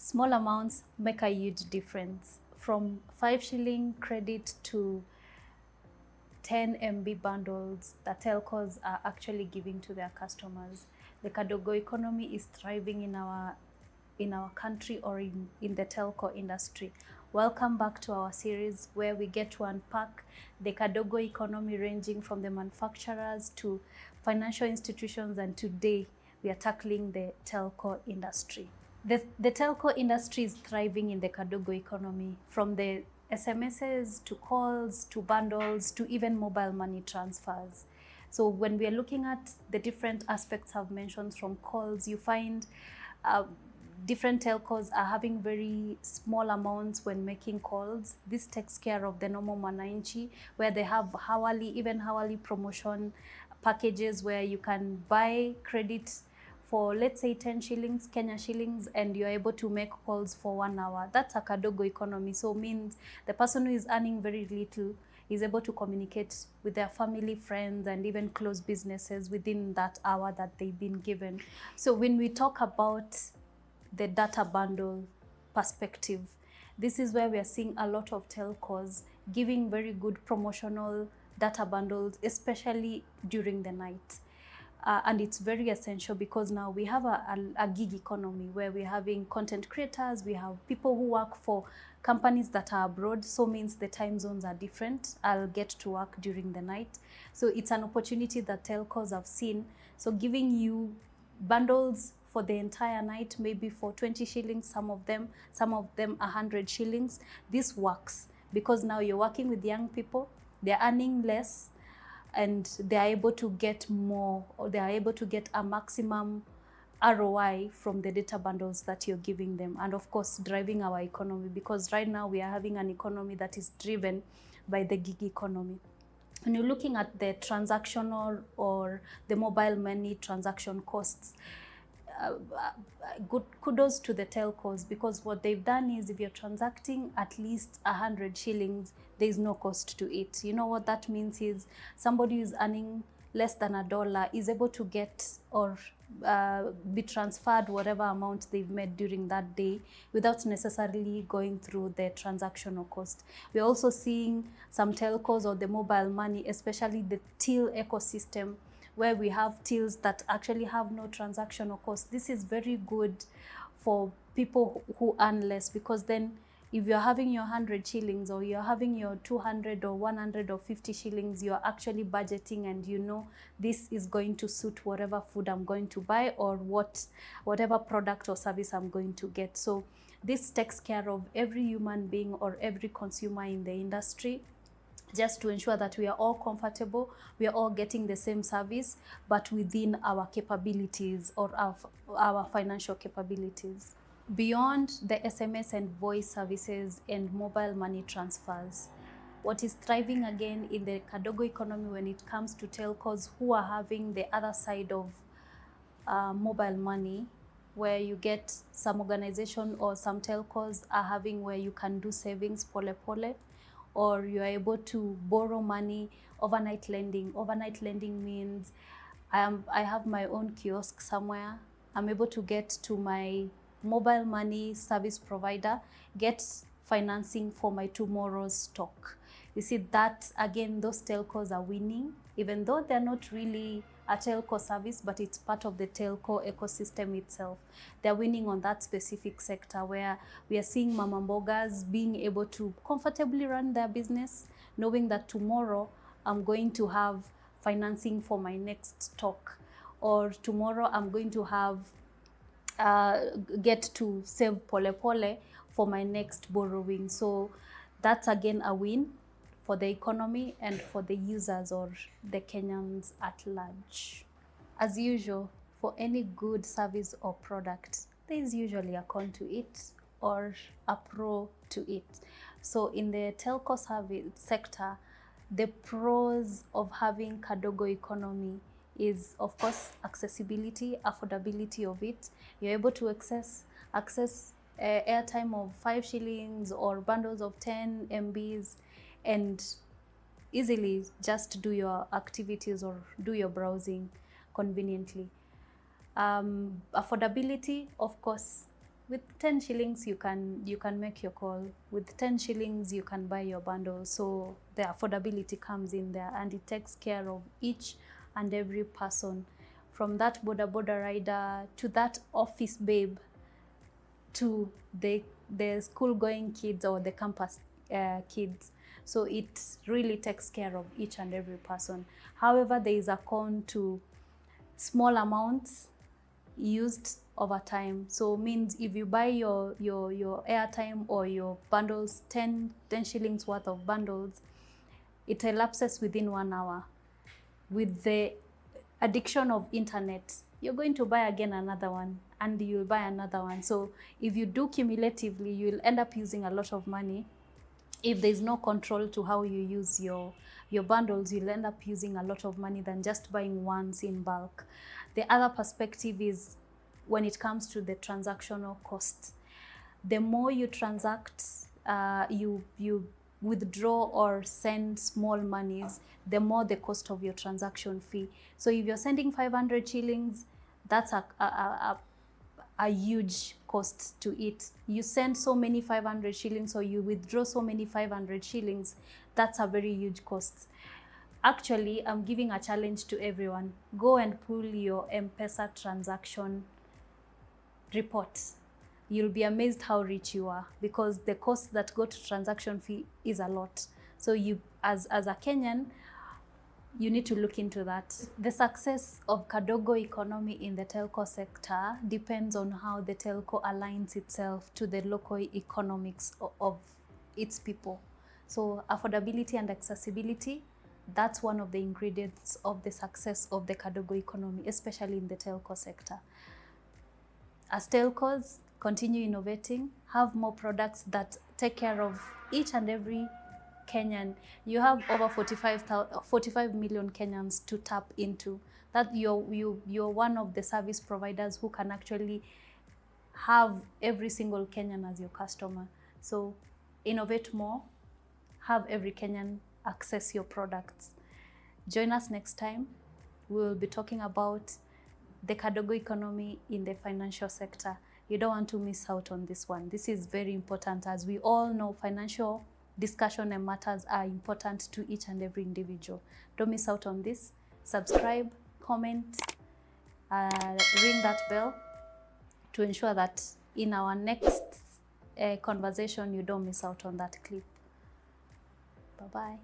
Small amounts make a huge difference. From 5 shilling credit to 10 MB bundles that telcos are actually giving to their customers. The Kadogo economy is thriving in our country or in the telco industry. Welcome back to our series where we get to unpack the Kadogo economy, ranging from the manufacturers to financial institutions, and today we are tackling the telco industry. The telco industry is thriving in the Kadogo economy, from the SMSs to calls to bundles to even mobile money transfers. So when we are looking at the different aspects I've mentioned, from calls, you find different telcos are having very small amounts when making calls. This takes care of the normal mwananchi, where they have even hourly promotion packages where you can buy credit for, let's say, 10 shillings, Kenya shillings, and you're able to make calls for 1 hour. That's a Kadogo economy. So means the person who is earning very little is able to communicate with their family, friends, and even close businesses within that hour that they've been given. So when we talk about the data bundle perspective, this is where we are seeing a lot of telcos giving very good promotional data bundles, especially during the night. And it's very essential because now we have a gig economy where we're having content creators, we have people who work for companies that are abroad, so means the time zones are different. I'll get to work during the night. So it's an opportunity that telcos have seen. So giving you bundles for the entire night, maybe for 20 shillings, some of them 100 shillings. This works because now you're working with young people, they're earning less, and they are able to get more, or they are able to get a maximum ROI from the data bundles that you're giving them. And of course, driving our economy, because right now we are having an economy that is driven by the gig economy. When you're looking at the transactional or the mobile money transaction costs, good kudos to the telcos, because what they've done is, if you're transacting at least 100 shillings, there's no cost to it. You know what that means is, somebody who's earning less than $1 is able to get or be transferred whatever amount they've made during that day without necessarily going through the transactional cost. We're also seeing some telcos, or the mobile money, especially the till ecosystem, where we have tills that actually have no transactional cost. This is very good for people who earn less, because then if you're having your 100 shillings or you're having your 200 or 100 or 50 shillings, you're actually budgeting, and you know this is going to suit whatever food I'm going to buy or whatever product or service I'm going to get. So this takes care of every human being or every consumer in the industry, just to ensure that we are all comfortable, we are all getting the same service, but within our capabilities or our financial capabilities. Beyond the SMS and voice services and mobile money transfers, what is thriving again in the Kadogo economy when it comes to telcos who are having the other side of mobile money, where you get some organization or some telcos are having where you can do savings pole pole, or you're able to borrow money, overnight lending. Overnight lending means I have my own kiosk somewhere. I'm able to get to my mobile money service provider, get financing for my tomorrow's stock. You see that, again, those telcos are winning, even though they're not really a telco service, but it's part of the telco ecosystem itself. They're winning on that specific sector, where we are seeing mama mbogas being able to comfortably run their business, knowing that tomorrow I'm going to have financing for my next stock, or tomorrow I'm going to have get to save pole pole for my next borrowing. So that's again a win for the economy and for the users or the Kenyans at large. As usual, for any good service or product, there is usually a con to it or a pro to it. So in the telco service sector, the pros of having Kadogo economy is, of course, accessibility, affordability of it. You're able to access airtime of 5 shillings or bundles of 10 MBs and easily just do your activities or do your browsing conveniently. Affordability, of course, with 10 shillings you can make your call. With 10 shillings you can buy your bundle. So the affordability comes in there, and it takes care of each and every person, from that border rider to that office babe to the school going kids or the campus kids. So it really takes care of each and every person. However, there is a con to small amounts used over time. So means if you buy your airtime or your bundles, 10 shillings worth of bundles, it elapses within 1 hour. With the addiction of internet, you're going to buy again another one, and you'll buy another one. So if you do cumulatively, you'll end up using a lot of money. If there's no control to how you use your bundles, you'll end up using a lot of money than just buying once in bulk. The other perspective is when it comes to the transactional cost. The more you transact, you withdraw or send small monies, the more the cost of your transaction fee. So if you're sending 500 shillings, that's a huge cost to it. You send so many 500 shillings or you withdraw so many 500 shillings, that's a very huge cost. Actually, I'm giving a challenge to everyone. Go and pull your M-Pesa transaction report. You'll be amazed how rich you are, because the costs that go to transaction fee is a lot. So you, as a Kenyan, you need to look into that. The success of Kadogo Economy in the telco sector depends on how the telco aligns itself to the local economics of its people. So affordability and accessibility, that's one of the ingredients of the success of the Kadogo Economy, especially in the telco sector. As telcos continue innovating, have more products that take care of each and every Kenyan. You have over 45 million Kenyans to tap into. That you're one of the service providers who can actually have every single Kenyan as your customer. So innovate more, have every Kenyan access your products. Join us next time. We will be talking about the Kadogo Economy in the financial sector. You don't want to miss out on this one. This is very important. As we all know, financial discussion and matters are important to each and every individual. Don't miss out on this. Subscribe, comment, ring that bell to ensure that in our next conversation, you don't miss out on that clip. Bye-bye.